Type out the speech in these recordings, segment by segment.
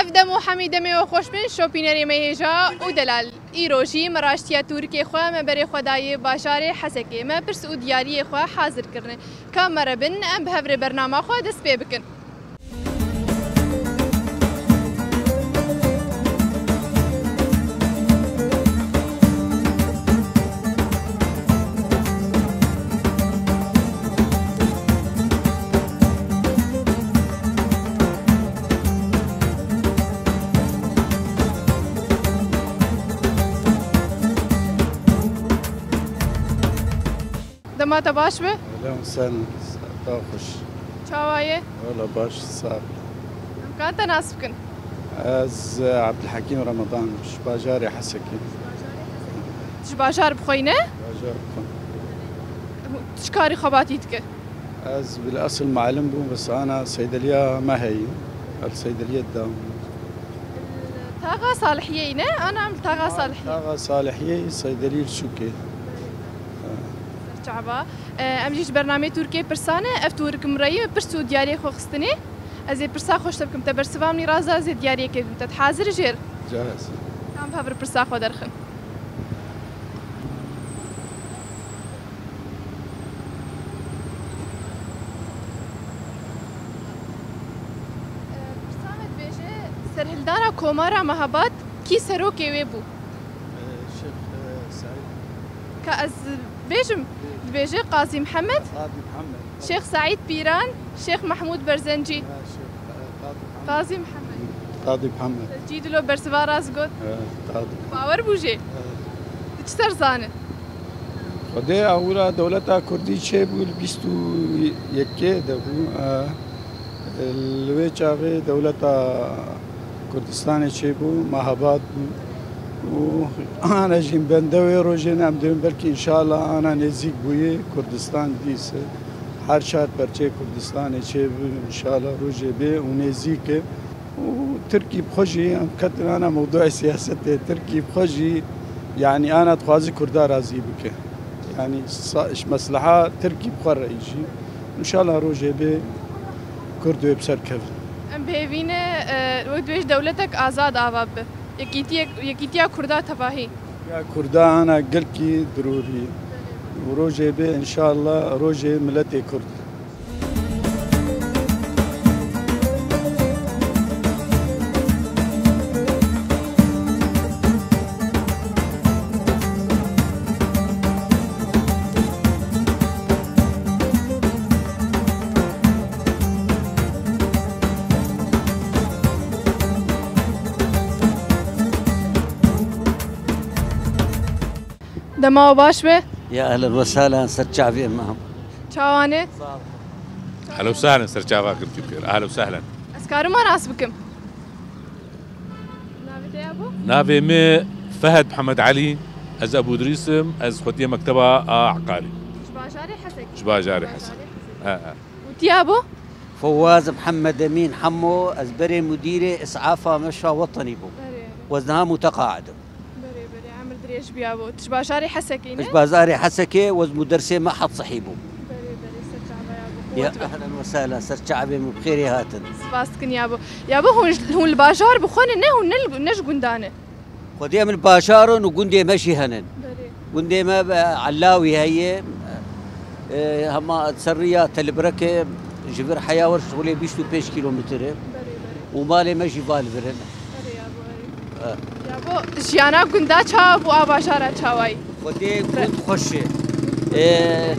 افدم و حمیدم و خوشبین شوپینری مهجا و دلال ایروجی مراشتیا ترکی خو ما بری خدای باشار حسکی ما پرس و دیاری خو حاضر کرنه کامره بن ام بهبر برنامه خو دست پی بکن دماغ باش به؟ لا مسان خوش. چاوایه؟ والله باش صار. كانت ناس بكن. از عبد الحكيم رمضان شباجاري حسكي. شباجار بخوينه؟ شباجار بخوين. تشكاري خباتيتك؟ از بالاصل معلم بو بس انا صيدليه ما هي الصيدليه الدام. تاغا صالحيه انا عمل تاغا صالحيه. تاغا صالحيه صيدليه الشوكي. شعبا امجيش برنامج تركي برسانه افتورك مريه برسو دياري خو خستني ازي برسا خوش تبكم تبرسفامني رازا زي دياري كي انت حاضر جير جاهز عم بهبر برسا خو درخن برسامت بيجي سرهلدارا كومارا مهبات كي سروكي ويبو الشيخ سعيد كأز بيجم بيجي قاضي محمد شيخ سعيد بيران شيخ محمود برزنجي قاضي محمد قاضي محمد جيد له برسوا راس قد قاضي باور بوجي تشتر زانه خدي اولا دولتا كردي شي بول بيستو يكي دبو الويچاغي دولتا كردستان شي بو مهابات وانا جيم بندوي روجين ام دون بلكي ان شاء الله انا نزيك بوي كردستان ديس هر شهر برچه كردستان شي ان شاء الله روجي بي ونزيك وتركي بخوجي ام كتر انا موضوع سياسه تركي بخوجي يعني انا تخازي كردا راضي بك يعني مصلحه تركي بخور يجي ان شاء الله روجي بي كردو بسر كف ام بهوينه ودويش دولتك آزاد آواب يكيتيا كردا تباهي يا كردا انا قلكي ضروري وروجي بي ان شاء الله روجي ملتي كرد دماغ باش به؟ يا اهلا وسهلا سرچاوي امام چاوانه؟ اهلا وسهلا سرچاوا كنتي بخير اهلا وسهلا اسكارو ما ناس بكم نافي يا ابو؟ نافي مي فهد محمد علي از ابو دريسم از خديه مكتبه عقاري شباجاري حسك شباجاري حسن وتي ابو؟ فواز محمد امين حمو ازبري مديري اسعافها مشفى وطني بو وزنها متقاعده ايش بيابو تشباشاري حسكي تشباشاري حسكي وز مدرسه معهد صحيبو يا اهلا وسهلا سرچعبي بخير هاتن سباسكن يابو هون الباشار بخون نه نش قندانه خدي من باشارن وقندي ماشي هنن قندي ما علاوي هي هما سريه تلبركه جبر حياور شغلي بيشتو 5 كيلومتر ومالي ماشي بالفرن يابو جيانا قندا چاو و آباشارا چاوي خدي كنت خوشي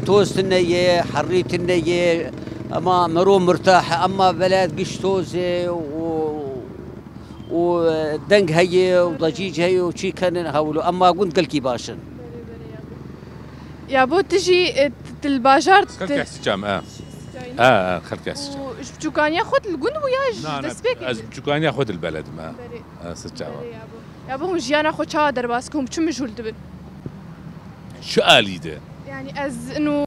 توست النية حريت النية اما مرو مرتاحة اما بلاد قش توزة ودنق هي وضجيج هي وشي كان هولو اما قلت قلكي باشن يابو تجي الباجار خلك يحسي جام خلك يحسي جام بجوكان ياخد القند وياج دسبيك بجوكان ياخد البلد ما سرچاوا يابو هم جيانا خو چا درباسكم چو مجهول دبن شو آليده يعني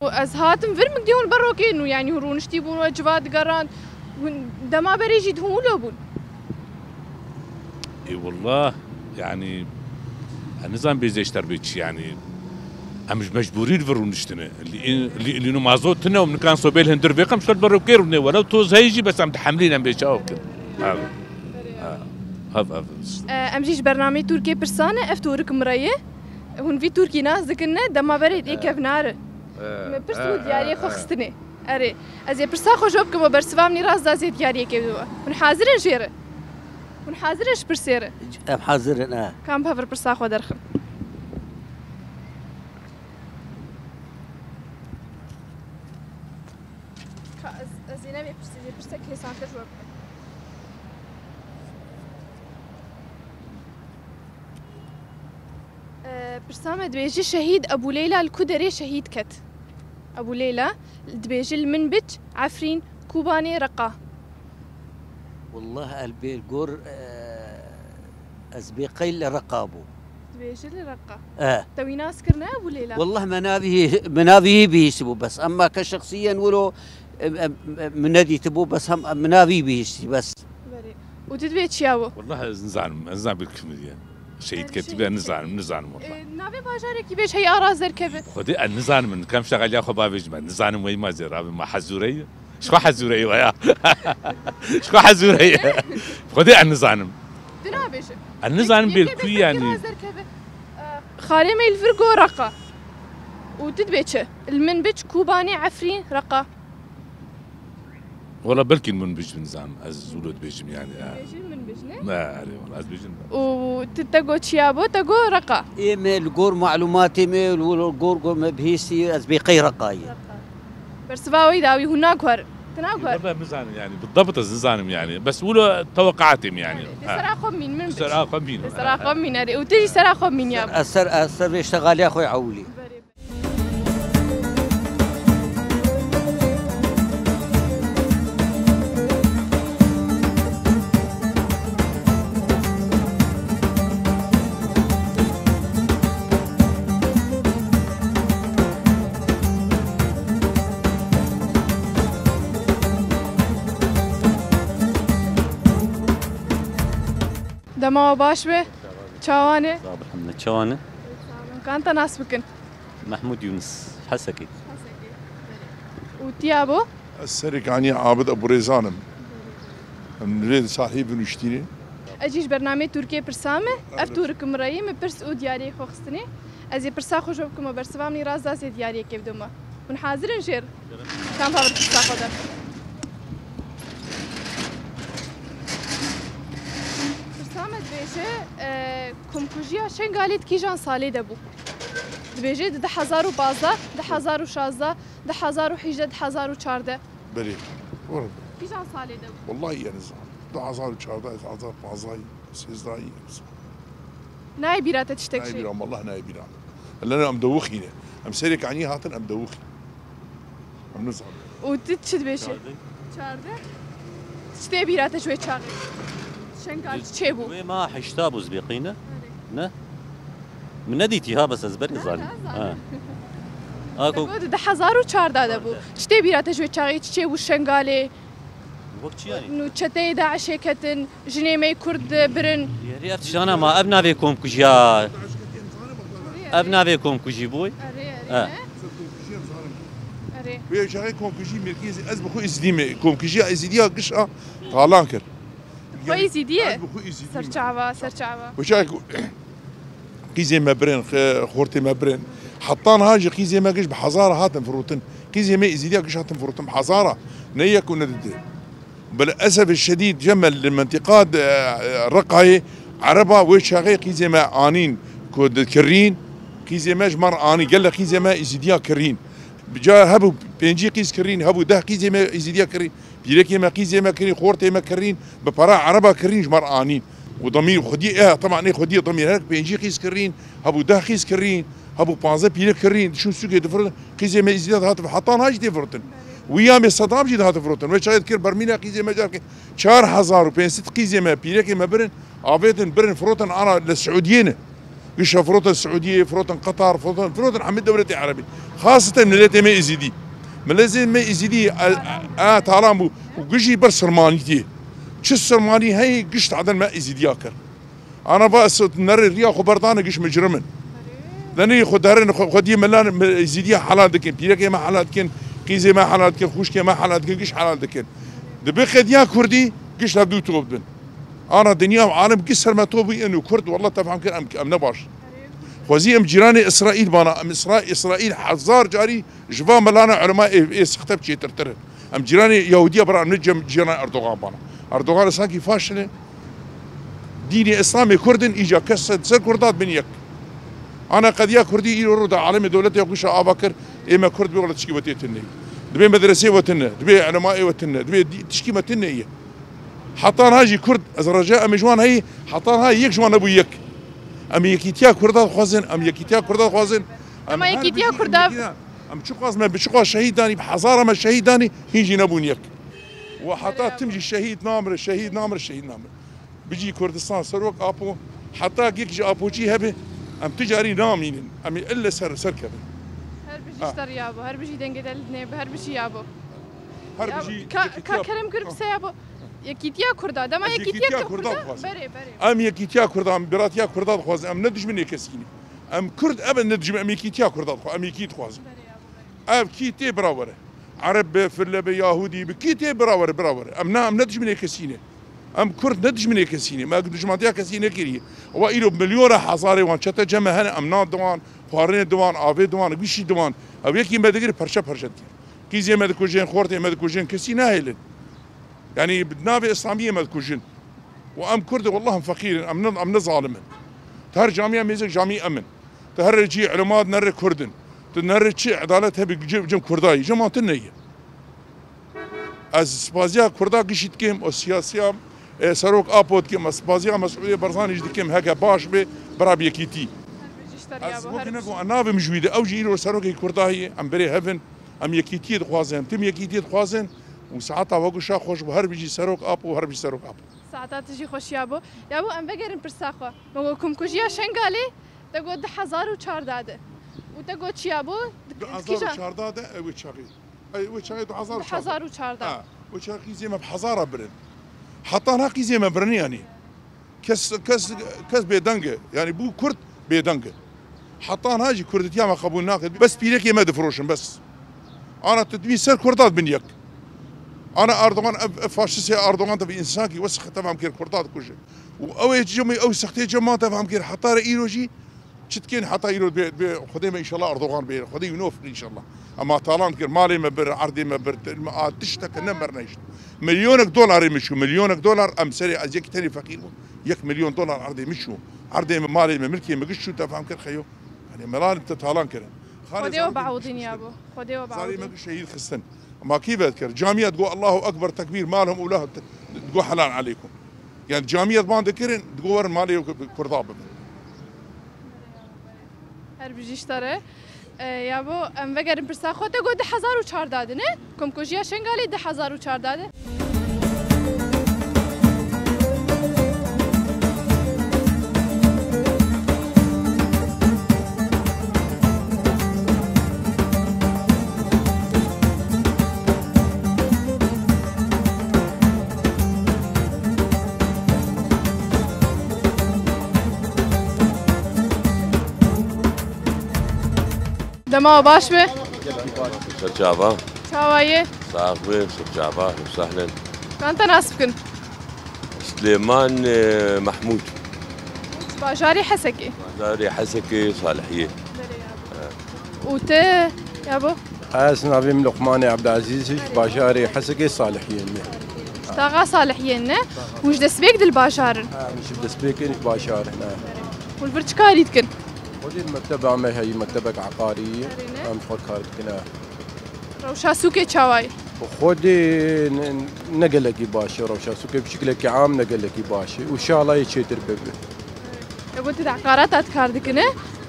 از هاتم فرمك ديون بروكي انه يعني هرونشتي بون وجبات قران دما بريجي دهولو بون اي والله يعني النظام بيزيش تربيتش يعني مش مجبورين فرونشتنا اللي انه مازوتنا ومن كان صوبيل هندر بيقم شو بروكير ولو توز هيجي بس عم تحملين عم بيشاو كده هذا امجيش برنامج تركي برسانه افتورك مريه هون في تركي ناس ذكرنا دما بريد ايكف نار ما برسو دياري خو خستني اري از برسا خو جوبكم برسوامني راس دازي دياري كيدوا هون حاضرن جيره هون حاضرش برسيره ام حاضرن كان بهفر برسا خو درخم زينب برسك هسان تجرب برسامة دبيجي شهيد أبو ليلى الكدري شهيد كت أبو ليلى دبيجي المنبج عفرين كوباني رقا والله قلبي الجور أزبيقي رقابو دبيجي رقا توي ناس كرنا أبو ليلى والله منابيه بيسبو بس أما كشخصيا ولو منادي تبو بس هم منابي بيسي بس وتدبيت شياو والله نزعم بالكوميديا شهيد كتبه نزعم والله نابي باجاري كيفاش هي اراز ركبت خدي النزعم من كم شغال ياخذ بابيج ما نزعم وين ما زير ما حزوريه شكو حزوريه ويا شكو حزوريه خدي النزعم تنابش النزعم بالكوي يعني خالي ما الفرقو رقا وتدبيتش المنبج كوباني عفرين رقا والله بلكي المنبج بنزعم الزولود بيجم يعني ما أعرف والله بيجم وتتقو تشيابو تقو رقا إيميل جور معلومات إيميل والجور مبهيسي أزبيقي رقاي برسفاوي داوي هناك هر تناقر بنزعم يعني بالضبط الزنزانم يعني بس ولو توقعاتهم يعني سراخهم مين من سراخهم مين سراخهم مين وتجي سراخهم مين يا السر يشتغل يا أخوي عولي دماغ باش به چاوانه صابر محمد چاوانه كانت ناس بكن محمود يونس حسكي وتيابو السرك عني عابد ابو ريزانم نريد صاحب نشتري اجيش برنامج تركيا برسامه افتورك مريم برس او دياري خو خستني ازي برسا خو جوبكم برسوامني راز دازي دياري كيف دوما من حاضرن جير كان بابر برسا خو در كومكوجيا شنغاليت كيجان صالي دبو دبيجي 2012 2016 2017 2014 بلي كيجان صالي دبو والله يعني 2014 2015 16 ناي بيرات تشتكي ناي بيرام والله ناي بيرام اللي انا مدوخينه ام سيرك عني هاتن ام دوخي ام نزعل وتتشد بيشي شارده تشتي بيرات شوي شاغي شنغال تشيبو ما حشتابو زبيقينا نه من نديتي ها بس ازبري ظالم اكو 2014 دبو تشتي بيرات شوي شاغي تشيبو شنغالي وقت يعني نو تشتي داعش كتن جنيمي كرد برن يا ريت انا ما ابنا فيكم كجيا ابنا فيكم كجي بوي ويا شاغي كومكوجي مركزي از بخو ازديمه كومكوجي ازديا قشا طالانكر كويس دي سرچاوا وشاك قيزي مبرن خورتي مبرن حطان هاجي قيزي ما قش بحزاره هاتن فروتن قيزي ما ازديا قش هاتن فروتن بحزاره نيك وندد بالاسف الشديد جمل المنطقات رقعي عربه وشاغي قيزي ما انين كود كرين قيزي ما جمر اني قال قيزي ما ازديا كرين بجا هبو بينجي قيز كرين هبو ده قيزي ما ازديا كرين بيركي ما قيزي ما كرين خورتي ما كرين ببراء عربه كرين جمر انين وضمير خدي طبعا خدي ضمير هيك بينجي قيز كرين هبو ده قيز كرين هبو بانزا بيرك كرين شو سوكي دفرن قيزي ما ازديا هات حطان هاج دفرتن ويام صدام جي هات فرتن وشاهد كير برمينا قيزي ما جارك 4000 وبنست قيزي ما بيركي ما برن افيتن برن فروتن انا للسعوديين قش فروتن السعوديه فروتن قطر فروتن حمد دولة عربي خاصه من اللي ما ازدي من لازم ما ازدي ترامو وقجي برسلمانيتي شو السلماني هي قشت عدن ما ازدي ياكر انا بس نر الريا خبرتانه قش مجرمن لاني خدارن خدي ملان ازدي حلال دكن بيركي ما حلال دكن قيزي ما حلال دكن خوشكي ما حلال دكن قش حلال دكن دبي خديا كردي قش لابدو توبن انا دنيا وعالم كسر ما توبي انه كرد والله تفهم كان ام نباش خوزي ام جيراني اسرائيل بانا ام اسرائيل حزار جاري جفا ملانا علماء سختب شي ترتر ام جيراني يهوديه برا نجم جيران اردوغان بانا اردوغان ساكي فاشل ديني اسلامي كردن اجا كسر سر كردات بن يك انا قد يا كردي يرد عالم دولتي وكش اباكر اما كرد ولا تشكي وتني دبي مدرسه وتنه دبي علماء وتنه دبي تشكي متنه هي حطان هاجي كرد از رجاء مجوان هي حطان هاي يك جوان ابو يك ام يكيتيا كردات خوازن ام يكيتيا كردات خوازن اما يكيتيا كردات ام شو قاز ما بشقوا شهيداني بحزاره ما شهيداني هيجي نبون يك وحتى تمشي الشهيد نامر الشهيد نامر الشهيد نامر بيجي كردستان سروق ابو حتى يجي ابو جي هبه ام تجاري نامين ام الا سركب هر بيجي اشتري يابو هر بيجي دنگه دلنه هر بيجي يابو هر بيجي كلام كرب سيابو يكيتيا كردا دما يكيتيا كردا بري ام يكيتيا كردا ام براتيا كردا خواز ام ندج من يكسيني ام كرد ابد ندج ام يكيتيا كردا ام يكيت خواز اب كيتي براوره عرب فلبي يهودي بكيتي براوره ام ندج من يكسيني ام كرد ندج من يكسيني ما قدش ما تيا كسيني كيري وإلو مليون حصاري وان شتا جمع هنا ام ناد دوان فارين دوان آوي دوان بيشي دوان او يكي مدغير پرشا كيزي مدكوجين خورتي مدكوجين كسي ناهلن يعني بدنافي اسلاميه مدكوجين وام كرد والله فقير ام ظالم تهر جامعه ميزك جامعه امن تهر جي علماء نر كردن تنر شي عدالتها بجم كرداي جماعتنا از سپازیا کردا گشت کم و سیاسیام سروک آپود کم سپازیا مسئولیت برزانیش دکم هک باش به برای یکیتی. از وقتی نگو آنها مجویده او جیرو سروکی کردایی ام بری هفن ام یکیتی خوازن تم یکیتی خوازن و ساعتا وقوشا خوش به هر بیجی سروک آب و هر بیجی سروک آب. ساعتا تجی خوش یابو ام بگریم پرساخو مگو کم کجیا شنگالی تگو 10,400 و تگو چیابو 10,400 او چاقی وشاي 10,400 وشاي زي ما بحزاره برن حطانا زي ما برن يعني كس بيدنجه يعني بو كرد بيدنجه حطانا هاجي كردتيا ما قبول ناقد بس بيلك ما دفروشن بس انا تدوي سر كردات بن يك انا اردوغان فاشيسي اردوغان تبي انسان كي وسخ تفهم كير كردات كوجه او جمي او سختي جماعه تفهم كير حطار ايروجي شتكين حتى يرد خديمه ان شاء الله اردوغان بير خديم ينوف ان شاء الله اما طالان كير مالي مبر عرضي مبر تشتك نمر نيش $1,000,000 يمشوا $1,000,000 ام سري ازيك تاني فقير $1,000,000 عرضي يمشوا عرضي مالي ملكي مقشوا تفهم كير خيو يعني ملال انت طالان كير خديو بعوضين يا ابو خديو بعوضين صار مقش شهيد خستن ما كيف اذكر جامعه تقول الله اكبر تكبير مالهم وله تقول حلال عليكم يعني جامعه باند كيرن تقول مالي كرداب هر بجيشتره يابو ام وگرم پرسا خود گو 10,400 نه کم کجیا شنگالی 10,400 دما باش به سرجابا شاوایه صاحبي سرجابا وسهلا كنت ناسبكن سليمان محمود باجاري حسكي باجاري حسكي صالحيه وت يابو اسمع بهم لقمان عبد العزيز باجاري حسكي صالحيه اشتغى صالحيه وش دسبيك دل باجار مش دسبيك انك باجار هنا والبرتكاري تكن خذي المكتبة عمي هي مكتبة عقارية أم فكرت كنا روشا سوكي تشاواي وخذي نقلكي باشي روشا سوكي بشكلك عام نقلكي باشي وإن شاء الله يشيتر بيبي قلت عقارات أتكاردكنا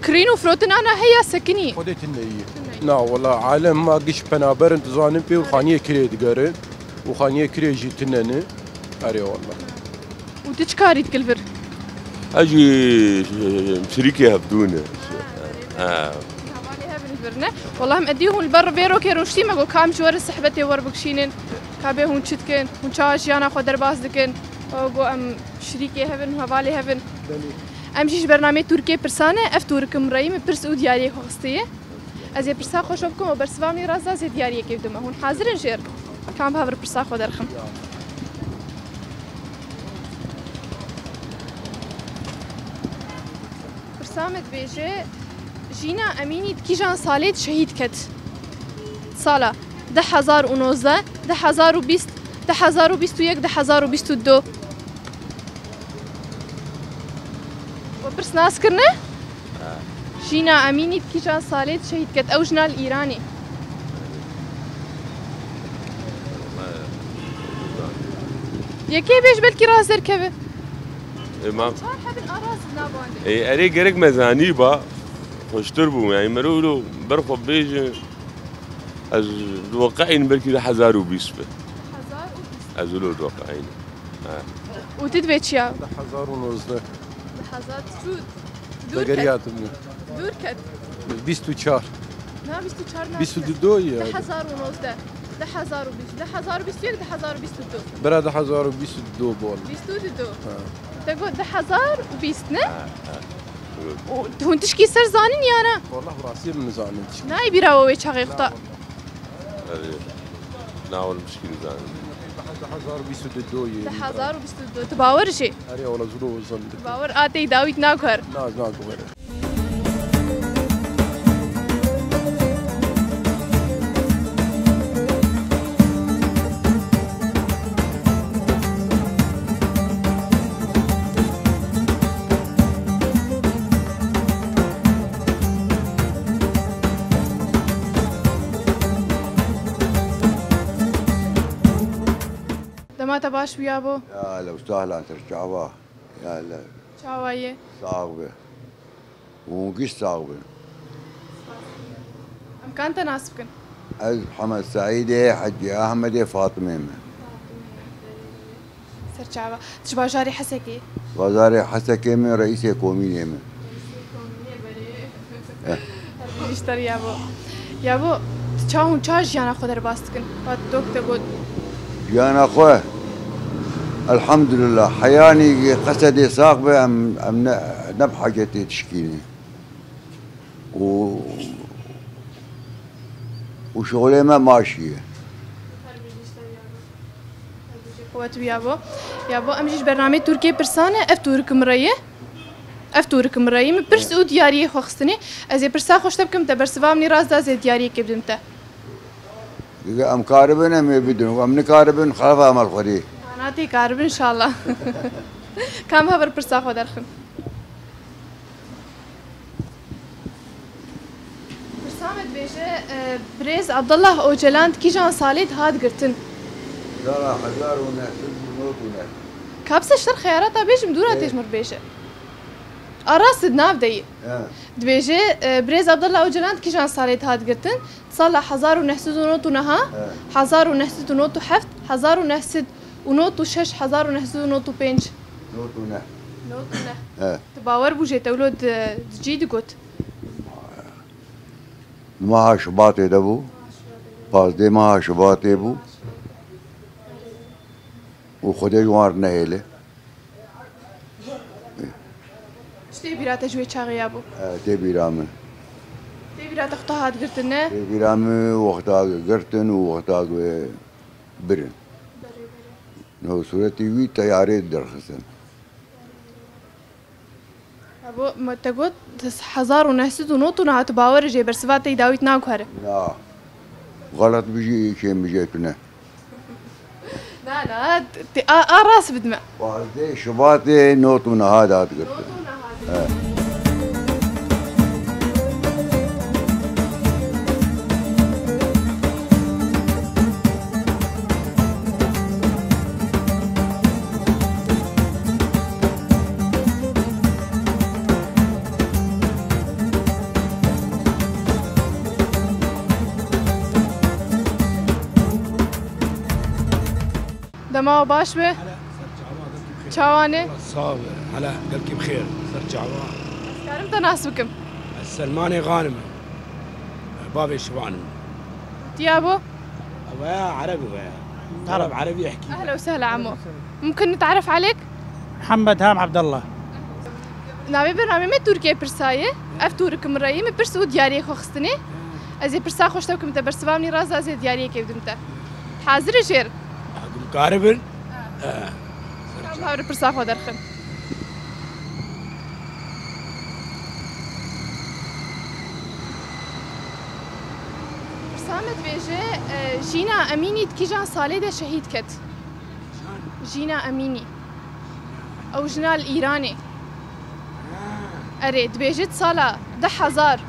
كرين وفروتن أنا هي سكني خذي تنية نا والله عالم ما قش بنابر انت زانم بي وخانية كريد قرن وخانية كريد جيتنني أري والله وتشكاري تكلفر اجي شريكي هبدونه والله مأديهم البر بيرو كيروشتي ما كام جوار السحبتي وربكشينن كابي هون شتكن هون شاش يانا خدر باز دكن او ام شريكي هبن حوالي هبن ام جيش برنامج تركي برسانه اف تركم راي من برس دياري خصتيه از برسا خوش بكم وبرسوامي رازا زي دياري كيف دم هون حاضرين جير كام هاور برسا خدرخم برسامت بيجي جينا أميني كيجان صاليت شهيد كت صالة 2019 2020 2021 2022 وبرس ناس كرنا جينا أميني كيجان صاليت شهيد كت أو جنا الإيراني يكي بيش بالكي راس ركبه امام شحال حب الأراس نابوان اي اريق اريق مزانيبا واشتربوا يعني مرولو برفض بيجي از واقعين بركي ده حزارو بيسبه ازولو واقعين وتدبيت يا 1019 حزات شود دقريات مني دور كت 24 نا 24 22 يا 1019 1021 1022 برا 1022 بول 22 تقول 1020 نه وهون تشكي سر زانين يانا والله براسي من زانت ناي بيراوي شغي خطا ناول مشكلة زاني 1022 1022 تباور شي اري ولا زلو وصل تباور آتي داويت ناكر ناز غير دما تباش ويابو يا هلا وسهلا ترجعوا يا هلا شاوايه صاغبه ومقش صاغبه امكان تناسبكن از محمد سعيدة حجي احمد فاطمه سرچاوا تشبا جاري حسكي وزارة حسكي من رئيس كوميني من بیشتر یابو چاون چاش یانا خود رو باستکن بعد دکتر بود يا اخوه الحمد لله حياني قصدي صاغبه ام نبحجتي تشكيني وشغلي ما ماشيه قوت یابو امجیش برنامه ترکیه پرسانه اف تورک مرایی من پرس او دیاری خوخستنی از پرسا خوشتب کم تبرسوام نی راز داز دیاری که بدم تا دیگه ام کاربن ام بدون ام نکاربن خلاف عمل خوري انا تی کارب ان شاء الله کام هبر پرسا خو درخم برسامت بیجه بريز عبد الله اوجلاند کی جان سالید هاد گرتن لا 1000 ونحسب نوت ونحسب كابسة شتر خياراتها بيجم دورا تجمر بيجه أراس دناف دي دبيجي بريز عبد الله أوجلاند كي جان صاريت هاد قرتن تصلح 1000 ونوت ونها 1000 ونوت وحفت 1000 ونوت وشش 1000 ونوت وبينج نوت ونحسب نوت ونه تباور بوجي تولد جديد قلت معها شباطي دبو باز دي معها شباطي بو وخدي جوار نهيله شتي بيرات جوي تشاغي ابو تي بيرامه تي بيرات اختها هاد قرتن تي بيرامه وقتها قرتن وقتها برن نو صورتي وي تياري درخسن ابو ما تقول 1000 ونوت ونها تباور جي برسواتي داويت ناكوره لا غلط بيجي شيء بيجيتنا لا راس بدمع وهذا شباطي نوت ونهاد هاد قرتن دماغ باش به شاوانه صاب هلا قلبك بخير ترجع كارم تناسبكم السلماني غانم بابي شبان ديابو ويا عربي ويا تعرف عربي يحكي اهلا وسهلا عمو ممكن نتعرف عليك محمد هام عبد الله ناوي برنامج تركيا برسايه اف تورك مريم برسو دياري خوخستني ازي برسا خوشتوكم تبرسوامني راز ازي دياري كيف دمتا حاضر جير قاربن كم هاور برسا خو درخن برنامج بيجي جينا أميني تكيجان صالي ده شهيد كت جينا أميني أو جنا الإيراني أريد بيجت صالة 10,000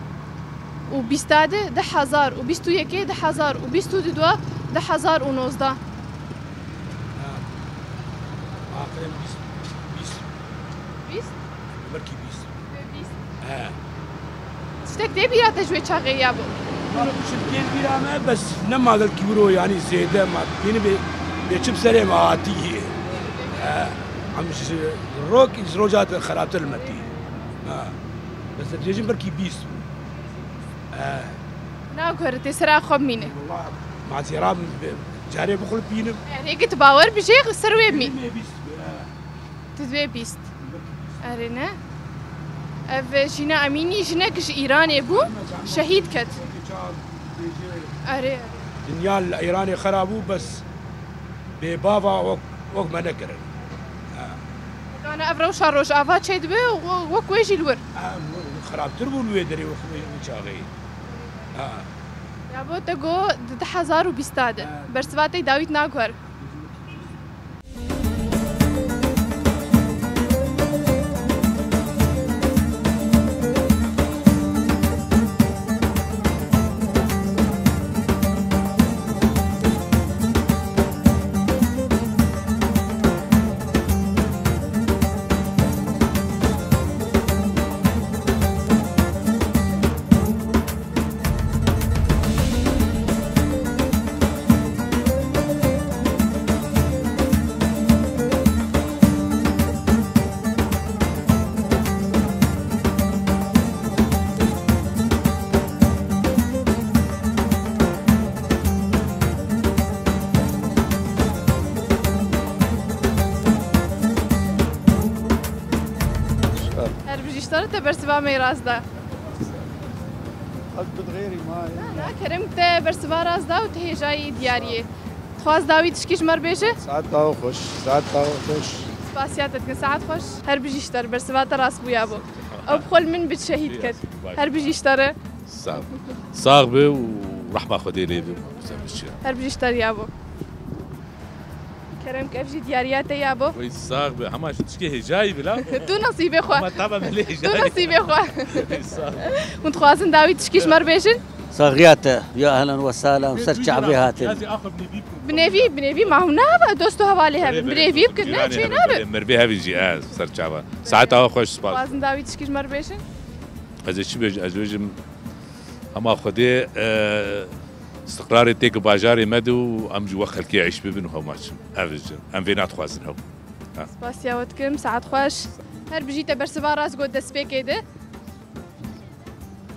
وبيستاده 10,000 وبيستو يكي 10,000 وبيستو دوا 10,019 آخرين بيس بركي بيس تشتك دي بيرا تجوي شاغي يابو أنا بشتكين بيرامه بس لما قال كبروا يعني زيادة ما بيني بيشوف سريع ما عاتيه عم الروك زروجات خرابت المتي بس تجي بركي بيس ناكر تسرع خب مينه والله مع زيراب جاري بخل بينم يعني هيك تباور بشيخ سروي بمين تدوي بيست أرينا اف جينا أميني جناكش إيراني بو شهيد كت أري دنيا الإيراني خرابو بس ببابا وق ما نكرن أنا أفرو شاروش أفات شيد بي وق ويجي الور خراب تربو الويدري وشاغي يا بو تقو 10,000 وبيستاده برسواتي داويت ناكور اشتريت برسبا ميراث ده قصد غيري ما لا كرمت برسبا راس ده وتهي جاي دياريه تخواز داوي تشكيش مر بيجه ساعات تاو خوش ساعات تاو خوش سباسياتك ساعات خوش هر بيجي اشتر برسبا راس بو يابو او بخل من بتشهيد كت هر بيجي اشترى صاغبه ورحمه خدي لي هر بيجي اشتر يابو كرم كيف جي ديارياته يابو وي صاغبه هما تشكي جاي بلا تو نصيبي خو ما طبعا ملي تو جاي نصيبي خو وتخوازن داوي تشكيش مر بيجن صاغيات يا اهلا وسهلا مسر شعبي هاتن لازم اخذ بنيفي ما هو نابا دوستو هوالي هبن بنيفي بكنا شي نابا مربي هذه جي سر شعبا ساعتها خوش سباس خوازن داوي تشكيش مر بيجن هذا الشيء بيج ازوجم هما خدي استقراري تيك باجاري مدو ام جو خلكي يعيش ببن وهماش افج ام فينات خوازن هو سباسياوتكم ساعات خوش هر بجيت برسبا راس قد دسبي كده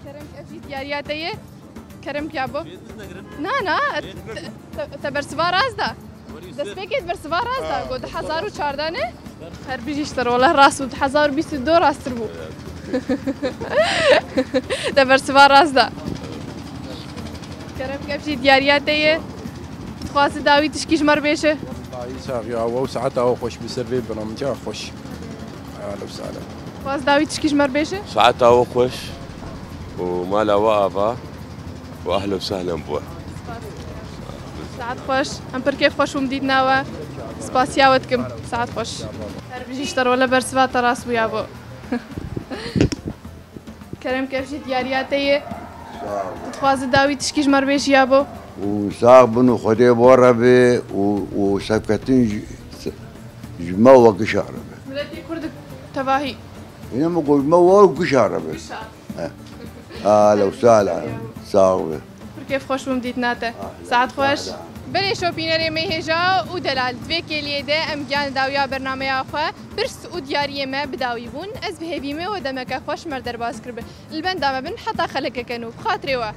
كرم كيف جي ديارياته كرم كيابو نا تبرسبا راس ده دسبي كده برسبا راس ده قد 1014 هر بيجي اشتر والله راس 1022 راس تربو تبرسبا راس ده كرم كيف جي ديارياته تخواز داوي تشكيش مر بيشه والله يساق يا وساعتها خوش بسري برنامجها خوش اهلا وسهلا خواز داوي تشكيش مر بيشه ساعتها خوش ومالا وقفة واهلا وسهلا بوه ساعات خوش ام بركي خوش ومديد ناوى سباسياوتكم ساعات خوش هر بيجي اشتر ولا برسبا تراس ويابو كرم كيف جي ديارياته تخواز داوي تشكيش مر بيش يابو وصاغ بنو خدي بوربي وسكتين جماوة وقشاربة ولادي كردك تباهي إنما قول جماوة وقشاربة أهلا وسهلا صاغبة كيف خوش ومديد ناته ساعات خوش بلي شوبينري مهجا ودلال دويكي ليدا ام جان داويا برنامه اخوا برس و دياريه ما بداوي بون از بهيفي ما ودمك خوش مردر باز كرب البن دام بن حتى خلك كانوا بخاطري وا